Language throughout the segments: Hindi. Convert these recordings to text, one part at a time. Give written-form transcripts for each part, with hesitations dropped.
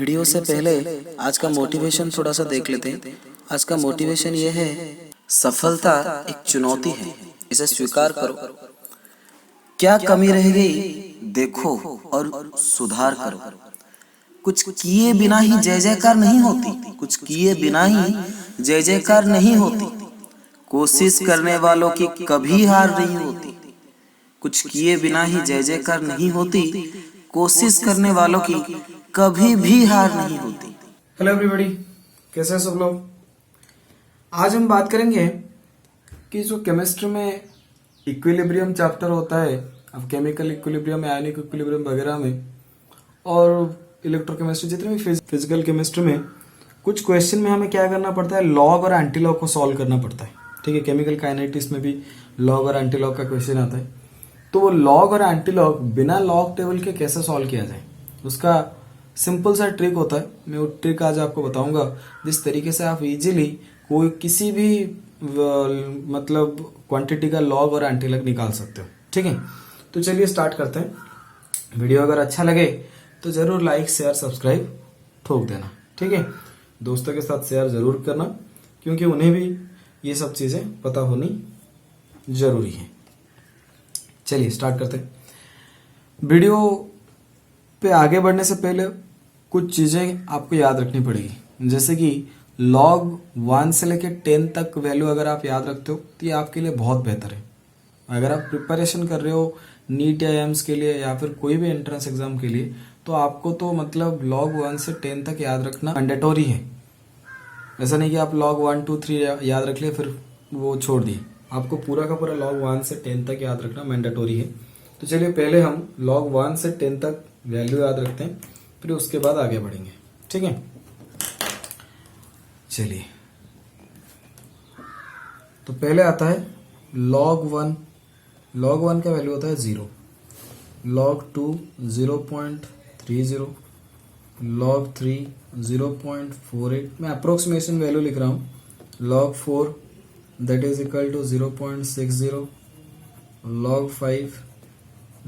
वीडियो से पहले आज का मोटिवेशन थोड़ा सा देख लेते हैं। आज का मोटिवेशन ये है, सफलता एक चुनौती है, इसे स्वीकार करो। क्या कमी रह गई देखो और सुधार करो। कुछ किए बिना ही जय जयकार नहीं होती, कुछ किए बिना ही जय जयकार नहीं होती। कोशिश करने वालों की कभी हार नहीं होती। कुछ किए बिना ही जय जयकार नहीं होती, कोशिश करने वालों की कभी भी हार नहीं होती। हेलो एवरीबॉडी, कैसे हैं सब लोग। आज हम बात करेंगे कि जो केमिस्ट्री में इक्विलिब्रियम चैप्टर होता है, अब केमिकल इक्विलिब्रियम, आयनिक इक्विलिब्रियम वगैरह में, और इलेक्ट्रोकेमिस्ट्री, जितने भी फिजिकल केमिस्ट्री में कुछ क्वेश्चन में हमें क्या करना पड़ता है, लॉग और एंटी लॉग को सॉल्व करना पड़ता है। ठीक है, केमिकल काइनेटिक्स में भी लॉग और एंटी लॉग का क्वेश्चन आता है। तो वो लॉग और एंटी लॉग बिना लॉग टेबल के कैसे सॉल्व किया जाए, उसका सिंपल सा ट्रिक होता है। मैं वो ट्रिक आज आपको बताऊंगा, जिस तरीके से आप इजीली कोई किसी भी मतलब क्वांटिटी का लॉग और एंटी लॉग निकाल सकते हो। ठीक है, तो चलिए स्टार्ट करते हैं। वीडियो अगर अच्छा लगे तो जरूर लाइक शेयर सब्सक्राइब ठोक देना। ठीक है, दोस्तों के साथ शेयर जरूर करना, क्योंकि उन्हें भी ये सब चीजें पता होनी जरूरी है। चलिए स्टार्ट करते हैं। वीडियो पे आगे बढ़ने से पहले कुछ चीजें आपको याद रखनी पड़ेगी, जैसे कि log 1 से लेके 10 तक वैल्यू अगर आप याद रखते हो तो ये आपके लिए बहुत बेहतर है। अगर आप प्रिपरेशन कर रहे हो नीट या एम्स के लिए या फिर कोई भी एंट्रेंस एग्जाम के लिए, तो आपको तो मतलब log 1 से 10 तक याद रखना मैंडेटोरी है। ऐसा नहीं कि आप log 1 2 3 याद रख लिए फिर वो छोड़ दिए। आपको पूरा का पूरा log 1 से 10 तक याद रखना मैंडेटोरी है। तो चलिए पहले हम log 1 से 10 तक वैल्यू याद रखते हैं, फिर उसके बाद आगे बढ़ेंगे। ठीक है, चलिए। तो पहले आता है log 1। log 1 का वैल्यू होता है 0, log 2 0.30, log 3 0.48। मैं अप्रोक्सीमेशन वैल्यू लिख रहा हूँ। log 4 that is equal to 0.60, log 5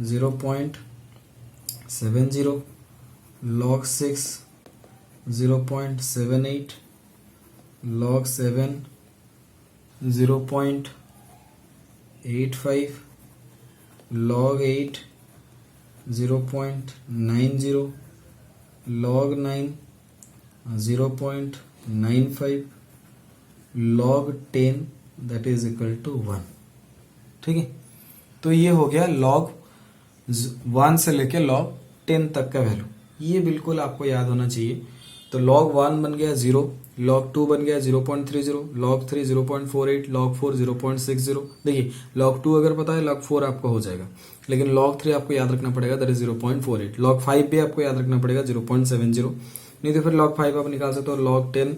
0.70, log 6 0.78, log 7 0.85, log 8 0.90, log 9 0.95, log 10 that is equal to 1। ठीक है, तो ये हो गया log 1 से लेके log 10 तक का वैल्यू। ये बिल्कुल आपको याद होना चाहिए। तो log 1 बन गया 0, log 2 बन गया 0.30, log 3 0.48, log 4 0.60। देखिए log 2 अगर पता है log 4 आपको हो जाएगा, लेकिन log 3 आपको याद रखना पड़ेगा, दैट इज 0.48। log 5 भी आपको याद रखना पड़ेगा 0.70, नहीं तो फिर log 5 आप निकाल सकते हो log 10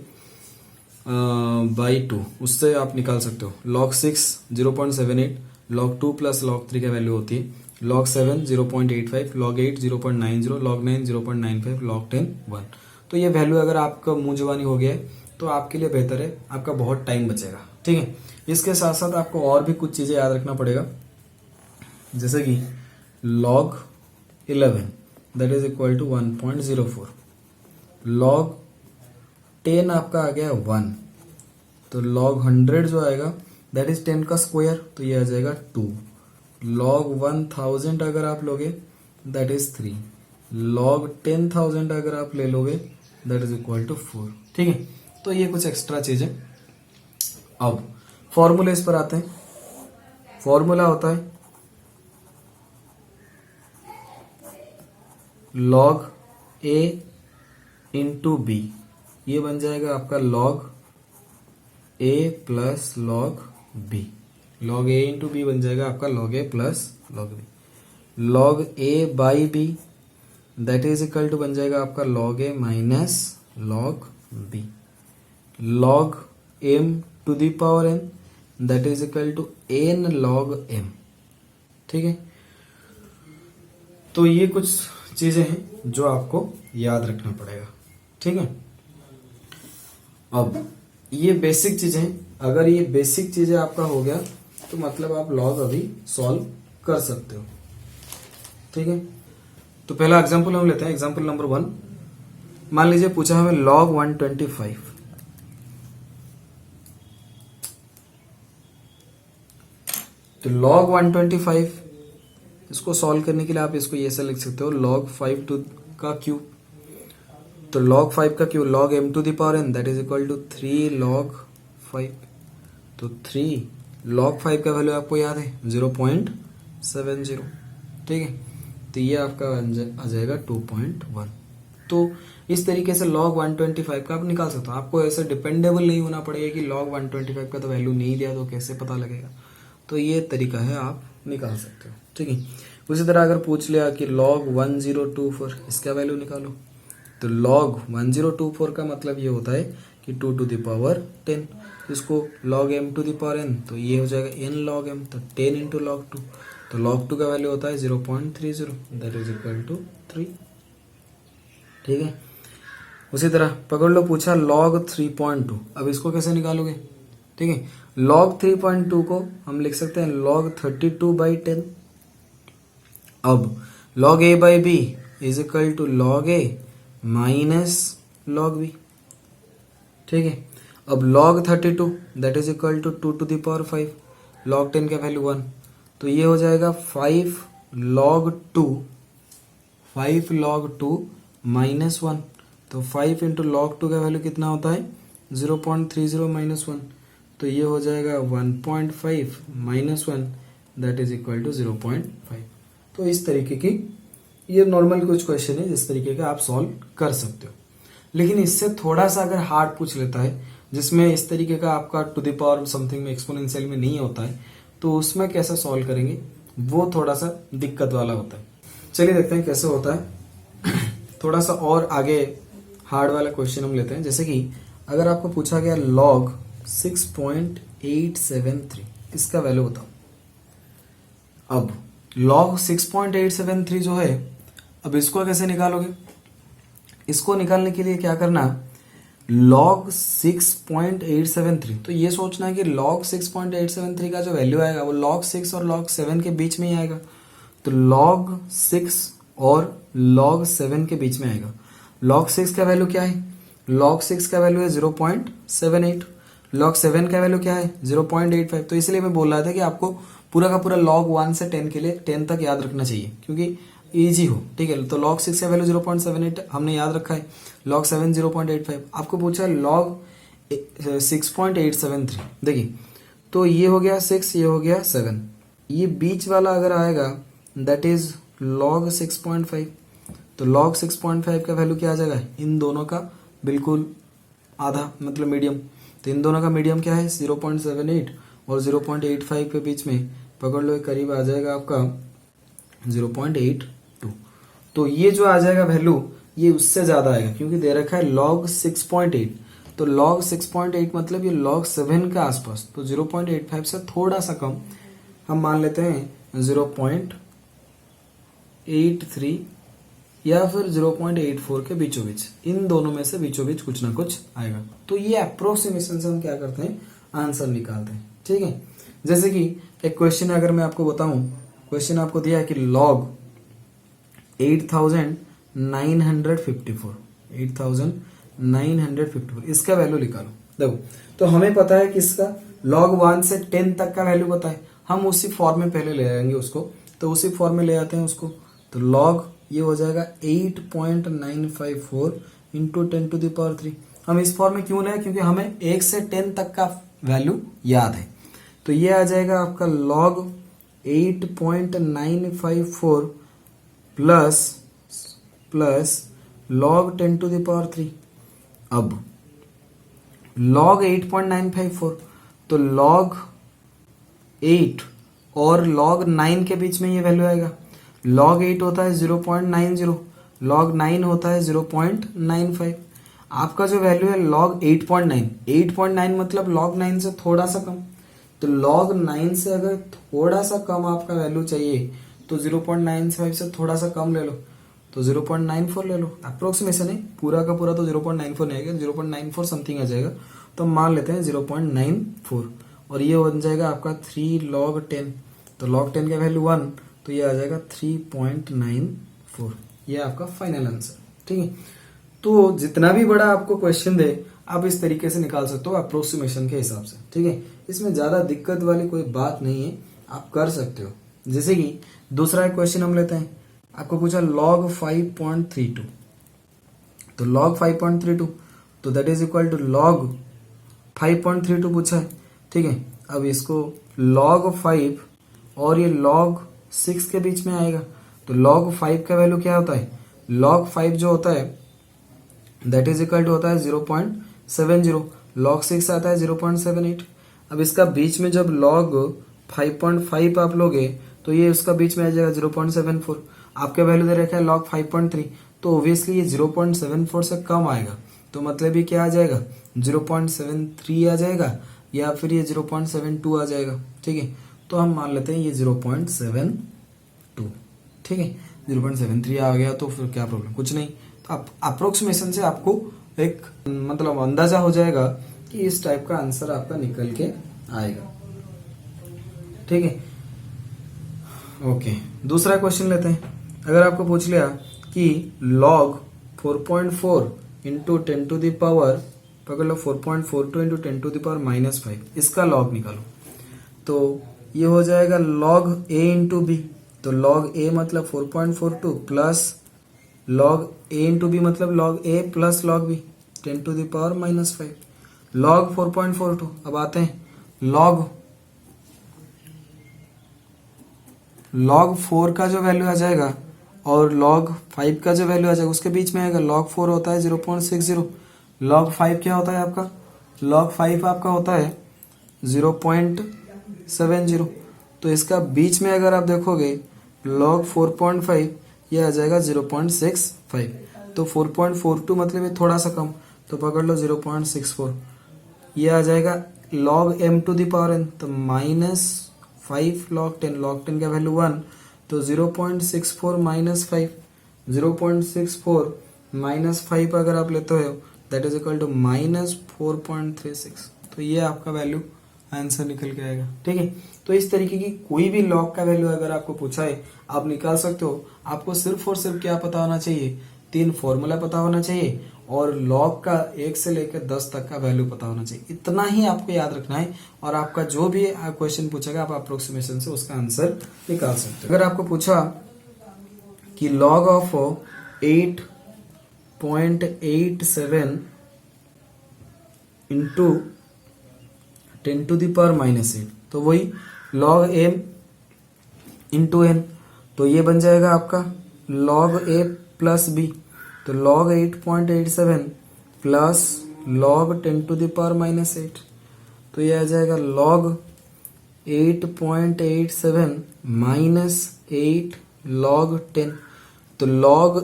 बाई 2, उससे आप निकाल सकते हो। log 6 0.78, log 2 प्लस log 3 का वैल्यू होती है। log 7 0.85, log 8 0.90, log 9 0.95, log 10 1। तो ये वैल्यू अगर आपका मुंह जुबानी हो गया है तो आपके लिए बेहतर है, आपका बहुत टाइम बचेगा। ठीक है, इसके साथ साथ आपको और भी कुछ चीजें याद रखना पड़ेगा, जैसे कि log 11 that is equal to 1.04, log 10 आपका आ गया 1, तो log 100 जो आएगा दैट इज 10 का स्क्वायर, तो ये आ जाएगा 2। log 1000 अगर आप लोगे दैट इज 3, log 10,000 अगर आप ले लोगे दैट इज इक्वल टू 4। ठीक है, तो ये कुछ एक्स्ट्रा चीजें। अब फॉर्मूले इस पर आते हैं। फॉर्मूला होता है log a इंटू बी, ये बन जाएगा आपका log a plus log b। log a into b बन जाएगा आपका log a plus log b। log a by b that is equal to बन जाएगा आपका log a minus log b। log m to the power n that is equal to n log m। ठीक है, तो ये कुछ चीजें हैं जो आपको याद रखना पड़ेगा। ठीक है, अब ये बेसिक चीजें हैं। अगर ये बेसिक चीजें आपका हो गया तो मतलब आप लॉग अभी सॉल्व कर सकते हो। ठीक है, तो पहला एग्जांपल हम लेते हैं, एग्जांपल नंबर 1। मान लीजिए पूछा हमें log 125, तो log 125 इसको सॉल्व करने के लिए आप इसको ऐसे लिख सकते हो log 5 का क्यूब, तो log 5 का cube log m to the power n that is equal to 3 log 5, तो 3 log 5 का वैल्यू आपको याद है 0.70, ठीक है, तो ये आपका आ जाएगा 2.1। तो इस तरीके से log 125 का आप निकाल सकते हो। आपको ऐसे डिपेंडेबल नहीं होना पड़ेगा कि log 125 का तो वैल्यू नहीं दिया तो कैसे पता लगेगा, तो ये तरीका है, आप निकाल सकते हो, ठीक है। उसी तरह अगर पूछ लिया कि log 1024 इसका वैल्यू निकालो, तो log 1024 का मतलब ये होता है कि 2 टू द पावर 10, इसको log m to the power n, तो ये हो जाएगा n log m, तो 10 इंटू log 2, तो log 2 का वैल्यू होता है 0.30 दैट इज इक्वल टू 3, ठीक है। उसी तरह पकड़ लो पूछा log 3.2, अब इसको कैसे निकालोगे, ठीक है। log 3.2 को हम लिख सकते हैं log 32/10, अब log a by b is equal to log a minus log b, ठीक है। अब log 32 that is equal to 2 to the power 5, log 10 का वैल्यू 1, तो ये हो जाएगा 5 log 2 माइनस 1, तो 5 इंटू log 2 का वैल्यू कितना होता है 0.30 माइनस 1, तो ये हो जाएगा 1.5 minus 1 that is equal to 0.5। तो इस तरीके की ये नॉर्मल कुछ क्वेश्चन है जिस तरीके का आप सॉल्व कर सकते हो। लेकिन इससे थोड़ा सा अगर हार्ड पूछ लेता है जिसमें इस तरीके का आपका टू द पावर समथिंग में एक्सपोनेंशियल में नहीं होता है, तो उसमें कैसे सॉल्व करेंगे वो थोड़ा सा दिक्कत वाला होता है। चलिए देखते हैं कैसे होता है। थोड़ा सा और आगे हार्ड वाला क्वेश्चन हम लेते हैं, जैसे कि अगर आपको पूछा गया log 6.873 इसका वैल्यू बताओ। अब log 6.873 जो है, अब इसको कैसे निकालोगे, इसको निकालने के लिए क्या करना, log 6.873, तो ये सोचना है कि log 6.873 का जो वैल्यू आएगा वो log 6 और log 7 के बीच में ही आएगा, तो log 6 और log 7 के बीच में आएगा। log 6 का वैल्यू क्या है, log 6 का वैल्यू है 0.78, log 7 का वैल्यू क्या है 0.85, तो इसलिए मैं बोल रहा था कि आपको पूरा का पूरा log 1 से 10 के लिए 10 तक याद रखना चाहिए क्योंकि इजी हो, ठीक है। तो log 6 का वैल्यू 0.78 हमने याद रखा है, log 7 0.85, आपको पूछा है log 6.873, देखिए तो ये हो गया 6, ये हो गया 7, ये बीच वाला अगर आएगा दैट इज log 6.5, तो log 6.5 का वैल्यू क्या आ जाएगा, इन दोनों का बिल्कुल आधा मतलब मीडियम, तो इन दोनों का मीडियम क्या है 0.78 और 0.85 के बीच में पकड़ लो, करीब आ जाएगा आपका 0.82, तो ये जो आ जाएगा वैल्यू ये उससे ज्यादा आएगा क्योंकि दे रखा है log 6.8, तो log 6.8 मतलब ये log 7 के आसपास, तो 0.85 से थोड़ा सा कम हम मान लेते हैं 0.83 या फिर 0.84 के बीचों बीच, इन दोनों में से बीचों बीच कुछ ना कुछ आएगा। तो ये अप्रोक्सीमेशन से हम क्या करते हैं, आंसर निकालते हैं, ठीक है। जैसे कि एक क्वेश्चन अगर मैं आपको बताऊं, क्वेश्चन आपको दिया है कि log 8954 इसका वैल्यू निकालो। देखो तो हमें पता है कि इसका log 1 से 10 तक का वैल्यू पता है, हम उसी फॉर्म में पहले ले आएंगे उसको, तो उसी फॉर्म में ले आते हैं उसको, तो log ये हो जाएगा 8.954 इंटू 10 टू द पावर 3। हम इस फॉर्म में क्यों लाए, क्योंकि हमें 1 से 10 तक का वैल्यू याद है, तो ये आ जाएगा आपका log 8.954 plus log 10 to the power 3। अब log 8.954, तो log 8 और log 9 के बीच में ये वैल्यू आएगा। log 8 होता है 0.90, log 9 होता है 0.95। आपका जो वैल्यू है log 8.9 मतलब log 9 से थोड़ा सा कम, तो log 9 से अगर थोड़ा सा कम आपका वैल्यू चाहिए तो 0.95 से थोड़ा सा कम ले लो, तो 0.94 ले लो। अप्रोक्सीमेशन है, पूरा का पूरा तो 0.94 नहीं आएगा, 0.94 समथिंग आ जाएगा, तो मान लेते हैं 0.94 और ये बन जाएगा आपका 3 log 10, तो log 10 का वैल्यू 1, तो ये आ जाएगा 3.94, ये आपका फाइनल आंसर, ठीक है। तो जितना भी बड़ा आपको क्वेश्चन दे आप इस तरीके से निकाल सकते हो अप्रोक्सीमेशन के हिसाब से, ठीक है। इसमें ज्यादा दिक्कत वाली कोई बात नहीं है, आप कर सकते हो। जैसे कि दूसरा क्वेश्चन हम लेते हैं, आपको पूछा log 5.32, तो log 5.32 तो that is equal to log 5.32 पूछा है, ठीक है। अब इसको log 5 और ये log 6 के बीच में आएगा, तो log 5 का वैल्यू क्या होता है, log 5 जो होता है दैट इज इक्वल टू होता है 0.70, log 6 आता है 0.78। अब इसका बीच में जब log 5.5 आप लोगे तो ये उसका बीच में आ जाएगा 0.74। आपके वैल्यू दे रखा है log 5.3, तो ऑब्वियसली ये 0.74 से कम आएगा, तो मतलब ये क्या आ जाएगा 0.73 आ जाएगा या फिर ये 0.72 आ जाएगा, ठीक है। तो हम मान लेते हैं ये 0.72, ठीक है। 0.73 आ गया तो फिर क्या प्रॉब्लम, कुछ नहीं। तो आप अप्रोक्सीमेशन से आपको एक मतलब अंदाजा हो जाएगा कि इस टाइप का आंसर आपका निकल के आएगा, ठीक है। ओके, दूसरा क्वेश्चन लेते हैं। अगर आपको पूछ लिया कि log 4.4 into 10 to the power, पकड़ लो 4.42 इंटू 10 टू द पावर -5, इसका log निकालो, तो ये हो जाएगा log a इंटू बी। तो log a मतलब 4.42 plus log a into b मतलब log a plus log b 10 to the power -5 log 4.42। अब आते हैं log 4 का जो वैल्यू आ जाएगा और log 5 का जो वैल्यू आ जाएगा उसके बीच में आएगा। log 4 होता है 0.60, log 5 क्या होता है आपका, log 5 आपका होता है 0.70। तो इसका बीच में अगर आप देखोगे log 4.5 ये आ जाएगा 0.65, तो 4.42 मतलब ये थोड़ा सा कम, तो पकड़ लो 0.64। ये आ जाएगा log m to the power n, तो -5 log 10, log 10 का वैल्यू 1, तो 0.64 -5, 0.64 -5 अगर आप लेते हो दैट इज इक्वल टू -4.36। तो ये आपका वैल्यू आंसर निकल के आएगा, ठीक है। तो इस तरीके की कोई भी लॉग का वैल्यू अगर आपको पूछा है आप निकाल सकते हो। आपको सिर्फ और सिर्फ क्या पता होना चाहिए, 3 फॉर्मूला पता होना चाहिए और लॉग का 1 से लेकर 10 तक का वैल्यू पता होना चाहिए। इतना ही आपको याद रखना है और आपका जो भी क्वेश्चन पूछेगा आप अप्रोक्सीमेशन से उसका आंसर निकाल सकते हो। अगर आपको पूछा कि log of 8.87 into 10 to the power -8, तो वही log m इंटू n, तो ये बन जाएगा आपका log a प्लस b, तो log 8.87 plus log 10 to the power -8, तो ये आ जाएगा log 8.87 माइनस 8 log 10, तो log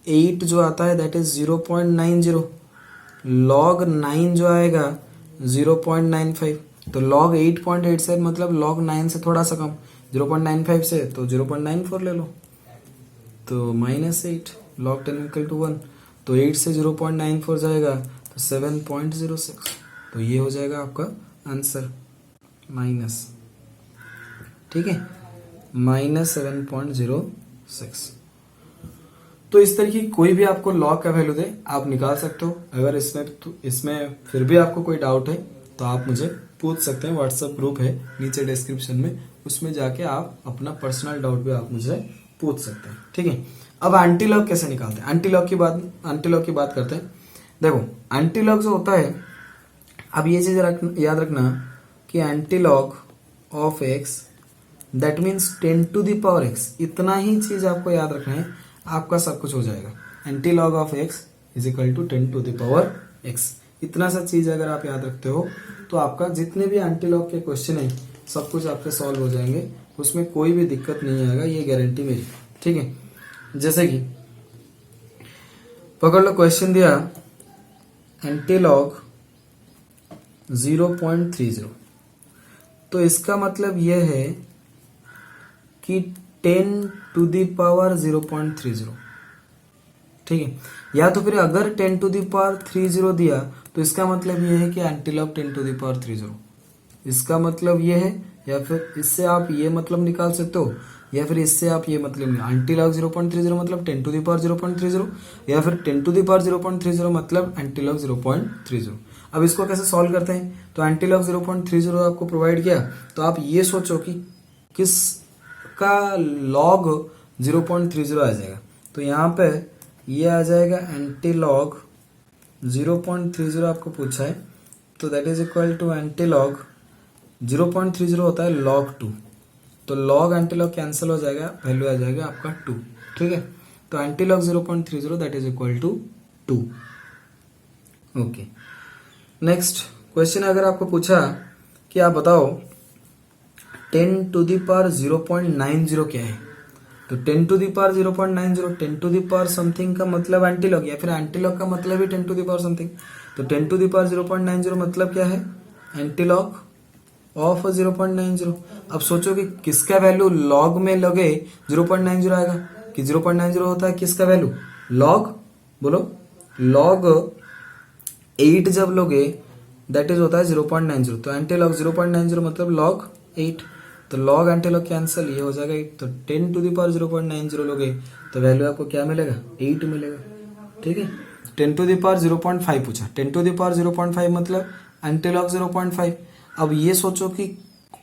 8 जो आता है दैट इज 0.90, log 9 जो आएगा 0.95, तो log 8.87 मतलब log 9 से थोड़ा सा कम, 0.95 से तो 0.94 ले लो, तो -8 log 10 इक्वल टू 1, तो 8 से 0.94 जाएगा तो 7.06, तो ये हो जाएगा आपका आंसर माइनस, ठीक है, -7.06। तो इस तरीके की कोई भी आपको लॉग का वैल्यू दे आप निकाल सकते हो। अगर इसमें फिर भी आपको कोई डाउट है तो आप मुझे पूछ सकते हैं। व्हाट्सएप ग्रुप है नीचे डिस्क्रिप्शन में, उसमें जाके आप अपना पर्सनल डाउट भी आप मुझे पूछ सकते हैं, ठीक है। अब एंटी लॉग कैसे निकालते हैं, एंटी लॉग की बात करते हैं। देखो एंटी लॉग जो होता है, अब ये चीज याद रखना कि antilog of x that means 10 to the power x, इतना ही चीज आपको याद रखना है, आपका सब कुछ हो जाएगा। Antilog of x is equal to 10 to the power x, इतना सा चीज अगर आप याद रखते हो तो आपका जितने भी एंटी लॉग के क्वेश्चन है सब कुछ आपके सॉल्व हो जाएंगे, उसमें कोई भी दिक्कत नहीं आएगा, ये गारंटी मेरी, ठीक है। जैसे कि पकड़ लो क्वेश्चन दिया एंटी लॉग 0.30, तो इसका मतलब यह है कि 10 टू द पावर 0.30, ठीक है। या तो फिर अगर 10 टू द पावर 30 दिया तो इसका मतलब यह है कि antilog 10 to the power 30, इसका मतलब यह है। या फिर इससे आप ये मतलब निकाल सकते हो या फिर इससे आप ये मतलब लेंगे एंटी लॉग 0.30 मतलब 10 टू द पावर 0.30, या फिर 10 टू द पावर 0.30 मतलब एंटी लॉग 0.30। अब इसको कैसे सॉल्व करते हैं, तो एंटी लॉग 0.30 आपको प्रोवाइड किया, तो आप ये सोचो कि किसका लॉग 0.30 आ जाएगा, तो यहाँ पे ये आ जाएगा एंटी लॉग 0.30 आपको पूछा है, तो that is equal to antilog 0.30 होता है log 2, तो log एंटी लॉग कैंसिल हो जाएगा, वैल्यू आ जाएगा आपका 2। ठीक है, तो antilog 0.30 that is equal to 2। Okay, next question अगर आपको पूछा कि आप बताओ 10 टू द पावर 0.90 क्या है, तो 10 to the power 0.90, 10 to the power something का मतलब एंटी लॉग, या फिर एंटी लॉग का मतलब ही 10 टू द पावर समथिंग, तो 10 टू द पावर 0.90 मतलब क्या है, एंटी लॉग ऑफ 0.90। अब सोचो कि किसका वैल्यू लॉग में लगे 0.90 आएगा, कि 0.90 होता है किसका वैल्यू, लॉग, बोलो लॉग 8 जब लोगे दैट इज होता है 0.90, तो एंटी लॉग 0.90 मतलब लॉग 8, तो लॉग एंटी लॉग कैंसिल, ये हो जाएगा 8, तो 10 टू द पावर 0.90 लोगे तो वैल्यू आपको क्या मिलेगा, 8 मिलेगा। ठीक है, 10 टू द पावर 0.5 पूछा, 10 टू द पावर 0.5 मतलब एंटी लॉग 0.5। अब ये सोचो कि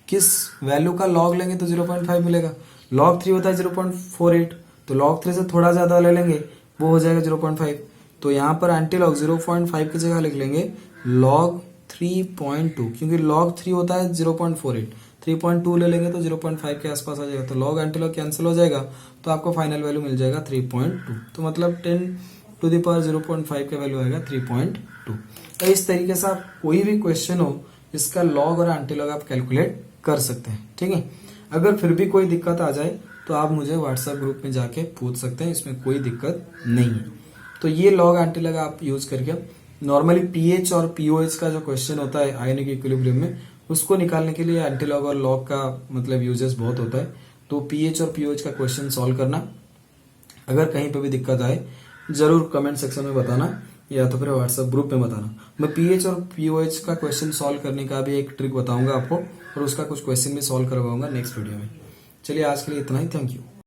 किस वैल्यू का लॉग लेंगे तो 0.5 मिलेगा, लॉग 3 होता है 0.48, तो लॉग 3 से थोड़ा ज़्यादा ले लेंगे वो हो जाएगा 0.5, तो यहाँ पर एंटी लॉग 0.5 की जगह लिख लेंगे लॉग 3.2, क्योंकि लॉग 3 होता है 0.48, 3.2 ले लेंगे तो 0.5 के आसपास आ जाएगा, तो लॉग एंटी लॉग कैंसिल हो जाएगा, तो आपको फाइनल वैल्यू मिल जाएगा 3.2, तो मतलब 10 टू द पावर 0.5 का वैल्यू आएगा 3.2। तो इस तरीके से आप कोई भी क्वेश्चन हो इसका लॉग और एंटी लॉग आप कैलकुलेट कर सकते हैं। ठीक है, अगर फिर भी कोई दिक्कत आ जाए तो आप मुझे व्हाट्सएप ग्रुप में जाके पूछ सकते हैं, इसमें कोई दिक्कत नहीं है। तो ये लॉग एंटी लॉग आप यूज करके नॉर्मली पीएच और पीओएच का जो क्वेश्चन होता है आयनिक इक्विलिब्रियम में, उसको निकालने के लिए एंटी लॉग और लॉग का मतलब यूजेस बहुत होता है, तो पीएच और पीओएच का क्वेश्चन सॉल्व करना, अगर कहीं पर भी दिक्कत आए जरूर कमेंट सेक्शन में बताना या तो फिर व्हाट्सएप ग्रुप में बताना। मैं पीएच और पीओएच का क्वेश्चन सॉल्व करने का भी एक ट्रिक बताऊंगा आपको, और उसका कुछ क्वेश्चन भी सॉल्व करवाऊंगा नेक्स्ट वीडियो में। चलिए आज के लिए इतना ही, थैंक यू।